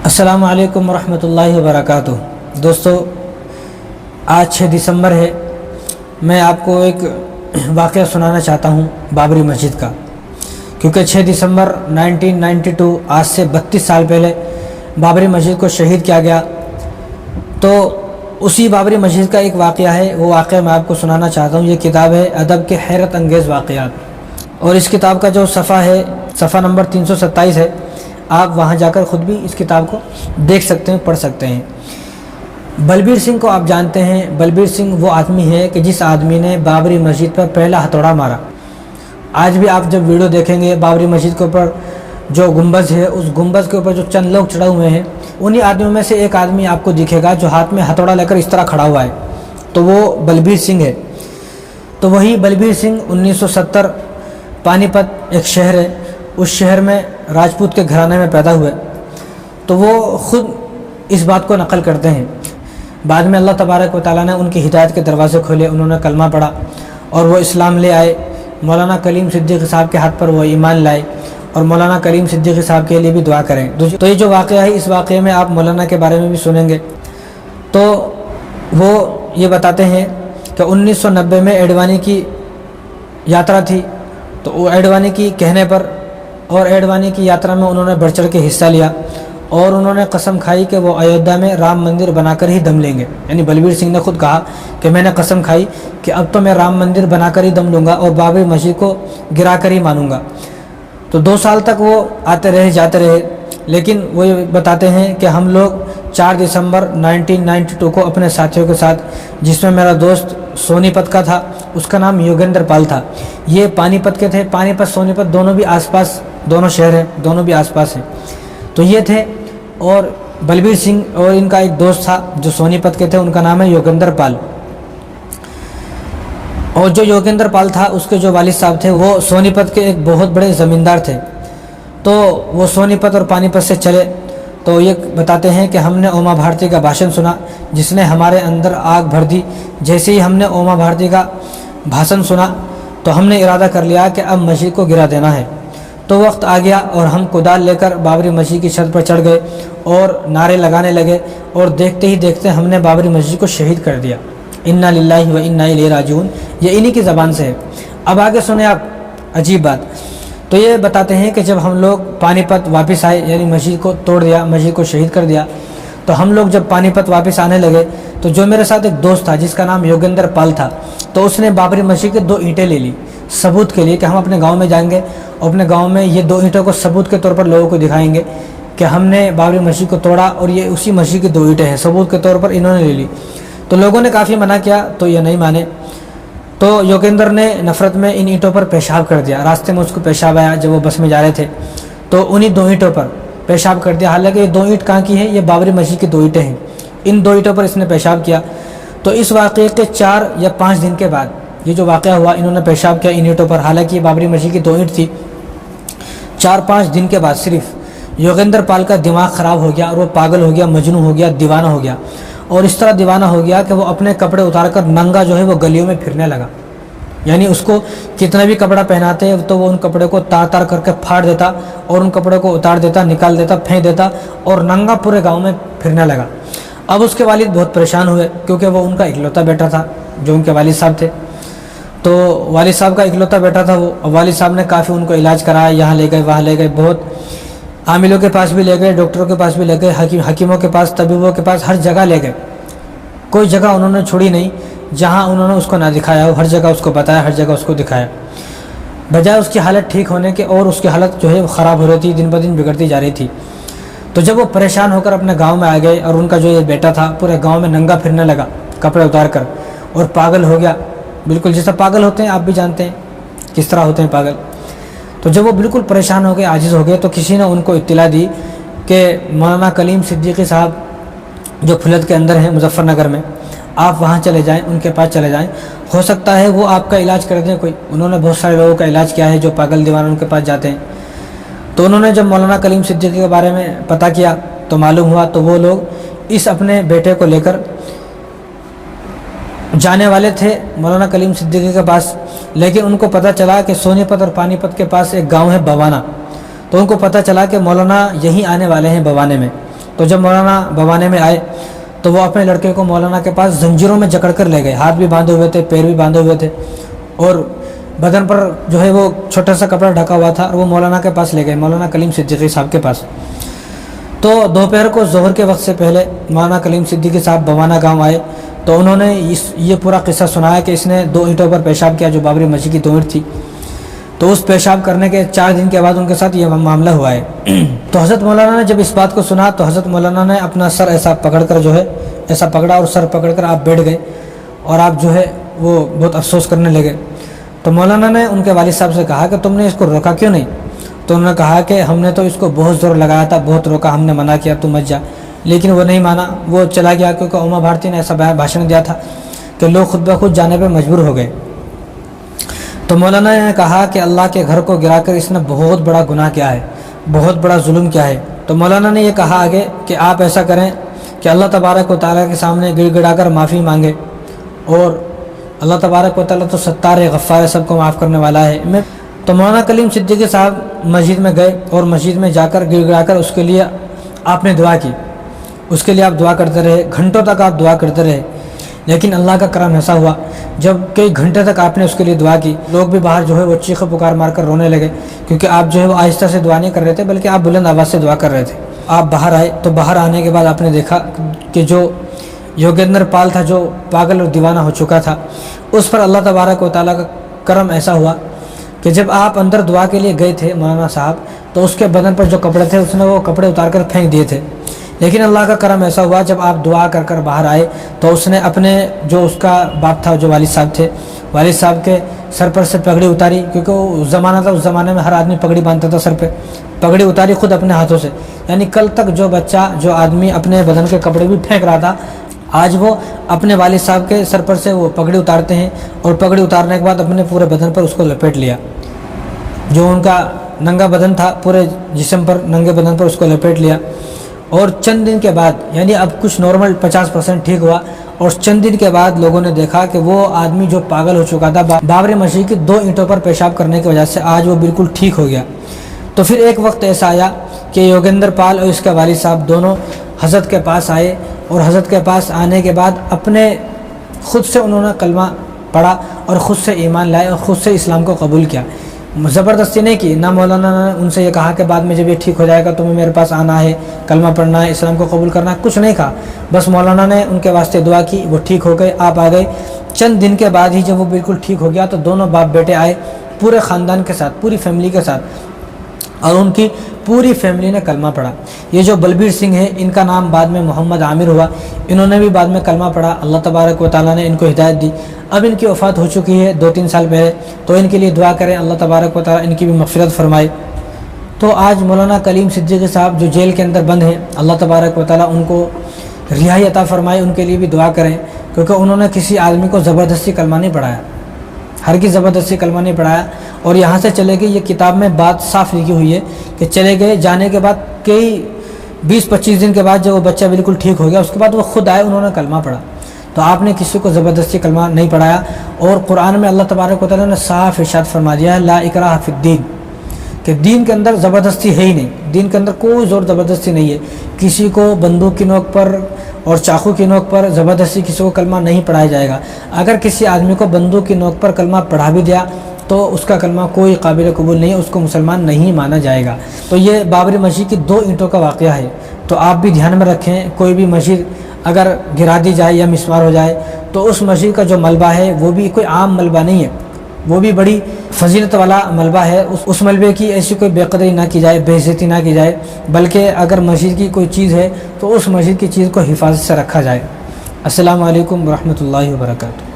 अस्सलामु अलैकुम वरहमतुल्लाहि वबरकातुहू। दोस्तों, आज 6 दिसंबर है। मैं आपको एक वाक़या सुनाना चाहता हूँ बाबरी मस्जिद का, क्योंकि 6 दिसंबर 1992 आज से 32 साल पहले बाबरी मस्जिद को शहीद किया गया। तो उसी बाबरी मस्जिद का एक वाक़या है, वो वाक़या मैं आपको सुनाना चाहता हूँ। ये किताब है अदब के हैरत अंगेज़ वाक़यात, और इस किताब का जो सफ़ा है, सफ़ा नंबर 327 है। आप वहाँ जाकर ख़ुद भी इस किताब को देख सकते हैं, पढ़ सकते हैं। बलबीर सिंह को आप जानते हैं। बलबीर सिंह वो आदमी है कि जिस आदमी ने बाबरी मस्जिद पर पहला हथौड़ा मारा। आज भी आप जब वीडियो देखेंगे, बाबरी मस्जिद के ऊपर जो गुंबज है, उस गुंबज के ऊपर जो चंद लोग चढ़े हुए हैं, उन्हीं आदमियों में से एक आदमी आपको दिखेगा जो हाथ में हथौड़ा लेकर इस तरह खड़ा हुआ है, तो वो बलबीर सिंह है। तो वही बलबीर सिंह 1970 पानीपत एक शहर है, उस शहर में राजपूत के घराने में पैदा हुए। तो वो ख़ुद इस बात को नकल करते हैं। बाद में अल्लाह तबारक व तआला ने उनकी हिदायत के दरवाज़े खोले, उन्होंने कलमा पढ़ा और वो इस्लाम ले आए। मौलाना कलीम सिद्दीकी साहब के हाथ पर वो ईमान लाए, और मौलाना कलीम सिद्दीकी साहब के लिए भी दुआ करें। तो ये जो वाक़या है, इस वाक़े में आप मौलाना के बारे में भी सुनेंगे। तो वो ये बताते हैं कि 1990 में एडवानी की यात्रा थी। तो वो एडवानी की कहने पर और एडवानी की यात्रा में उन्होंने बढ़ चढ़ के हिस्सा लिया, और उन्होंने कसम खाई कि वो अयोध्या में राम मंदिर बनाकर ही दम लेंगे। यानी बलबीर सिंह ने खुद कहा कि मैंने कसम खाई कि अब तो मैं राम मंदिर बनाकर ही दम लूँगा और बाबरी मस्जिद को गिरा कर ही मानूंगा। तो 2 साल तक वो आते रहे जाते रहे, लेकिन वो ये बताते हैं कि हम लोग 4 दिसंबर 1992 को अपने साथियों के साथ, जिसमें मेरा दोस्त सोनीपत का था, उसका नाम योगेंद्र पाल था। ये पानीपत के थे। पानीपत सोनीपत दोनों भी आसपास, दोनों शहर हैं, दोनों भी आसपास हैं। तो ये थे, और बलबीर सिंह और इनका एक दोस्त था जो सोनीपत के थे, उनका नाम है योगेंद्र पाल। और जो योगेंद्र पाल था, उसके जो वालिद साहब थे वो सोनीपत के एक बहुत बड़े ज़मींदार थे। तो वो सोनीपत और पानीपत से चले। तो ये बताते हैं कि हमने उमा भारती का भाषण सुना, जिसने हमारे अंदर आग भर दी। जैसे ही हमने उमा भारती का भाषण सुना, तो हमने इरादा कर लिया कि अब मस्जिद को गिरा देना है। तो वक्त आ गया और हम कुदाल लेकर बाबरी मस्जिद की छत पर चढ़ गए और नारे लगाने लगे, और देखते ही देखते हमने बाबरी मस्जिद को शहीद कर दिया। इन्ना लिल्लाहि व इन्ना इलैहि राजिऊन, ये इन्हीं की ज़बान से है। अब आगे सुने आप अजीब बात। तो ये बताते हैं कि जब हम लोग पानीपत वापस आए, यानी मस्जिद को तोड़ दिया, मस्जिद को शहीद कर दिया, तो हम लोग जब पानीपत वापस आने लगे, तो जो मेरे साथ एक दोस्त था जिसका नाम योगेंद्र पाल था, तो उसने बाबरी मस्जिद की 2 ईंटें ले ली सबूत के लिए कि हम अपने गांव में जाएंगे और अपने गांव में ये 2 ईंटों को सबूत के तौर पर लोगों को दिखाएंगे कि हमने बाबरी मस्जिद को तोड़ा और ये उसी मस्जिद की 2 ईंटें हैं। सबूत के तौर पर इन्होंने ले ली। तो लोगों ने काफ़ी मना किया, तो ये नहीं माने। तो योगेंद्र ने नफ़रत में इन ईंटों पर पेशाब कर दिया। रास्ते में उसको पेशाब आया जब वो बस में जा रहे थे, तो उन्हीं 2 ईंटों पर पेशाब कर दिया। हालांकि ये 2 ईंट कहाँ की है, ये बाबरी मस्जिद की 2 ईंटें हैं। इन 2 ईंटों पर इसने पेशाब किया। तो इस वाक़े के 4 या 5 दिन के बाद ये जो वाक़या हुआ, इन्होंने पेशाब किया इन ईंटों पर। हालांकि ये बाबरी मस्जिद की 2 ईंट थी। 4-5 दिन के बाद सिर्फ योगेंद्र पाल का दिमाग ख़राब हो गया और वो पागल हो गया, मजनू हो गया, दीवाना हो गया। और इस तरह दीवाना हो गया कि वो अपने कपड़े उतार कर नंगा जो है वो गलियों में फिरने लगा। यानी उसको कितना भी कपड़ा पहनाते तो वो उन कपड़े को तार तार करके फाड़ देता और उन कपड़े को उतार देता, निकाल देता, फेंक देता, और नंगा पूरे गांव में फिरने लगा। अब उसके वालिद बहुत परेशान हुए, क्योंकि वो उनका इकलौता बेटा था, जो उनके वालिद साहब थे। तो वालिद साहब का इकलौता बेटा था वो। वालिद साहब ने काफ़ी उनको इलाज कराया, यहाँ ले गए, वहाँ ले गए, बहुत आमिलों के पास भी ले गए, डॉक्टरों के पास भी ले गए, हकीमों के पास, तबीबों के पास, हर जगह ले गए। कोई जगह उन्होंने छोड़ी नहीं जहाँ उन्होंने उसको ना दिखाया हो। हर जगह उसको बताया, हर जगह उसको दिखाया। बजाय उसकी हालत ठीक होने के, और उसकी हालत जो है ख़राब हो रही थी, दिन ब दिन बिगड़ती जा रही थी। तो जब वो परेशान होकर अपने गांव में आ गए, और उनका जो ये बेटा था पूरे गांव में नंगा फिरने लगा कपड़े उतार कर, और पागल हो गया, बिल्कुल जैसा पागल होते हैं, आप भी जानते हैं किस तरह होते हैं पागल। तो जब वो बिल्कुल परेशान हो गए, आजिज़ हो गए, तो किसी ने उनको इत्तला दी कि मौलाना कलीम सिद्दीकी साहब जो फुलत के अंदर हैं मुजफ्फरनगर में, आप वहाँ चले जाएं, उनके पास चले जाएं, हो सकता है वो आपका इलाज कर दें। कोई, उन्होंने बहुत सारे लोगों का इलाज किया है जो पागल दीवाना उनके पास जाते हैं। तो उन्होंने जब मौलाना कलीम सिद्दीकी के बारे में पता किया तो मालूम हुआ, तो वो लोग इस अपने बेटे को लेकर जाने वाले थे मौलाना कलीम सिद्दीकी के पास। लेकिन उनको पता चला कि सोनीपत और पानीपत के पास एक गाँव है बवाना। तो उनको पता चला कि मौलाना यहीं आने वाले हैं बवाने में। تو جب مولانا بوانے میں آئے تو وہ اپنے لڑکے کو مولانا کے پاس زنجیروں میں جکڑ کر لے گئے، ہاتھ بھی باندھے ہوئے تھے، پیر بھی باندھے ہوئے تھے، اور بدن پر جو ہے وہ چھوٹا سا کپڑا ڈھکا ہوا تھا، اور وہ مولانا کے پاس لے گئے، مولانا کلیم صدیقی صاحب کے پاس۔ تو دوپہر کو ظہر کے وقت سے پہلے مولانا کلیم صدیقی صاحب بوانا گاؤں آئے، تو انہوں نے یہ پورا قصہ سنایا کہ اس نے 2 اینٹوں پر پیشاب کیا جو بابری مسجد کی 2 اینٹ تھی، تو اس پیشاب کرنے کے 4 دن کے بعد ان کے ساتھ یہ معاملہ ہوا ہے۔ تو حضرت مولانا نے جب اس بات کو سنا تو حضرت مولانا نے اپنا سر ایسا پکڑ کر جو ہے ایسا پکڑا، اور سر پکڑ کر آپ بیٹھ گئے، اور آپ جو ہے وہ بہت افسوس کرنے لگے۔ تو مولانا نے ان کے والد صاحب سے کہا کہ تم نے اس کو روکا کیوں نہیں؟ تو انہوں نے کہا کہ ہم نے تو اس کو بہت زور لگایا تھا، بہت روکا، ہم نے منع کیا تو مت جا، لیکن وہ نہیں مانا، وہ چلا گیا، کیونکہ اوما بھارتی نے ایسا بھاشن دیا تھا کہ لوگ خود بخود جانے پہ مجبور ہو گئے۔ تو مولانا نے کہا کہ اللہ کے گھر کو گرا کر اس نے بہت بڑا گناہ کیا ہے، بہت بڑا ظلم کیا ہے۔ تو مولانا نے یہ کہا آگے کہ آپ ایسا کریں کہ اللہ تبارک و تعالیٰ کے سامنے گڑ گڑا کر معافی مانگے، اور اللہ تبارک و تعالیٰ تو ستار ہے، غفار ہے، سب کو معاف کرنے والا ہے۔ تو مولانا کلیم صدیقی صاحب مسجد میں گئے، اور مسجد میں جا کر گڑ گڑا کر اس کے لیے آپ نے دعا کی، اس کے لیے آپ دعا کرتے رہے، گھنٹوں تک آپ دعا کرتے رہے۔ لیکن اللہ کا کرم ایسا ہوا، جب کئی گھنٹے تک آپ نے اس کے لیے دعا کی، لوگ بھی باہر جو ہے وہ چیخ پکار مار کر رونے لگے، کیونکہ آپ جو ہے وہ آہستہ سے دعا نہیں کر رہے تھے، بلکہ آپ بلند آواز سے دعا کر رہے تھے۔ آپ باہر آئے تو باہر آنے کے بعد آپ نے دیکھا کہ جو یوگیندر پال تھا، جو پاگل اور دیوانہ ہو چکا تھا، اس پر اللہ تبارک و تعالیٰ کا کرم ایسا ہوا کہ جب آپ اندر دعا کے لیے گئے تھے مولانا صاحب، تو اس کے بدن پر جو کپڑے تھے اس نے وہ کپڑے اتار کر پھینک دیے تھے، لیکن اللہ کا کرم ایسا ہوا جب آپ دعا کر کر باہر آئے تو اس نے اپنے جو اس کا باپ تھا، جو والد صاحب تھے، والد صاحب کے سر پر سے پگڑی اتاری، کیونکہ وہ زمانہ تھا، اس زمانے میں ہر آدمی پگڑی باندھتا تھا سر پہ، پگڑی اتاری خود اپنے ہاتھوں سے، یعنی کل تک جو بچہ جو آدمی اپنے بدن کے کپڑے بھی پھینک رہا تھا، آج وہ اپنے والد صاحب کے سر پر سے وہ پگڑی اتارتے ہیں، اور پگڑی اتارنے کے بعد اپنے پورے بدن پر اس کو لپیٹ لیا، جو ان کا ننگا بدن تھا پورے جسم پر، ننگے بدن پر اس کو لپیٹ لیا۔ اور چند دن کے بعد، یعنی اب کچھ نارمل 50% ٹھیک ہوا، اور چند دن کے بعد لوگوں نے دیکھا کہ وہ آدمی جو پاگل ہو چکا تھا بابری مسجد کی 2 اینٹوں پر پیشاب کرنے کی وجہ سے، آج وہ بالکل ٹھیک ہو گیا۔ تو پھر ایک وقت ایسا آیا کہ یوگیندر پال اور اس کے والد صاحب دونوں حضرت کے پاس آئے، اور حضرت کے پاس آنے کے بعد اپنے خود سے انہوں نے کلمہ پڑھا، اور خود سے ایمان لائے، اور خود سے اسلام کو قبول کیا، زبردستی نہیں کی۔ نہ مولانا نے ان سے یہ کہا کہ بعد میں جب یہ ٹھیک ہو جائے گا تمہیں میرے پاس آنا ہے، کلمہ پڑھنا ہے، اسلام کو قبول کرنا ہے، کچھ نہیں کہا، بس مولانا نے ان کے واسطے دعا کی، وہ ٹھیک ہو گئے، آپ آ گئے۔ چند دن کے بعد ہی جب وہ بالکل ٹھیک ہو گیا تو دونوں باپ بیٹے آئے پورے خاندان کے ساتھ، پوری فیملی کے ساتھ، اور ان کی پوری فیملی نے کلمہ پڑھا۔ یہ جو بلبیر سنگھ ہے، ان کا نام بعد میں محمد عامر ہوا، انہوں نے بھی بعد میں کلمہ پڑھا، اللہ تبارک و تعالیٰ نے ان کو ہدایت دی۔ اب ان کی وفات ہو چکی ہے 2-3 سال پہلے، تو ان کے لیے دعا کریں، اللہ تبارک و تعالیٰ ان کی بھی مغفرت فرمائے۔ تو آج مولانا کلیم صدیقی صاحب جو جیل کے اندر بند ہیں، اللہ تبارک و تعالیٰ ان کو رہائی عطا فرمائے، ان کے لیے بھی دعا کریں، کیونکہ انہوں نے کسی آدمی کو زبردستی کلمہ نہیں پڑھایا، ہرگز زبردستی کلمہ نہیں پڑھایا، اور یہاں سے چلے گئے۔ یہ کتاب میں بات صاف لکھی ہوئی ہے کہ چلے گئے، جانے کے بعد کئی 20-25 دن کے بعد جب وہ بچہ بالکل ٹھیک ہو گیا، اس کے بعد وہ خود آئے، انہوں نے کلمہ پڑھا۔ تو آپ نے کسی کو زبردستی کلمہ نہیں پڑھایا، اور قرآن میں اللہ تبارک و تعالیٰ نے صاف ارشاد فرما دیا ہے لا اکراہ فی الدین، کہ دین کے اندر زبردستی ہے ہی نہیں، دین کے اندر کوئی زور زبردستی نہیں ہے، کسی کو بندوق کی نوک پر اور چاقو کی نوک پر زبردستی کسی کو کلمہ نہیں پڑھایا جائے گا۔ اگر کسی آدمی کو بندوق کی نوک پر کلمہ پڑھا بھی دیا تو اس کا کلمہ کوئی قابل قبول نہیں ہے، اس کو مسلمان نہیں مانا جائے گا۔ تو یہ بابری مسجد کی 2 اینٹوں کا واقعہ ہے، تو آپ بھی دھیان میں رکھیں، کوئی بھی مسجد اگر گرا دی جائے یا مسمار ہو جائے تو اس مسجد کا جو ملبہ ہے وہ بھی کوئی عام ملبہ نہیں ہے، وہ بھی بڑی فضیلت والا ملبہ ہے، اس ملبے کی ایسی کوئی بے قدری نہ کی جائے، بے عزتی نہ کی جائے، بلکہ اگر مسجد کی کوئی چیز ہے تو اس مسجد کی چیز کو حفاظت سے رکھا جائے۔ السلام علیکم ورحمۃ اللہ وبرکاتہ۔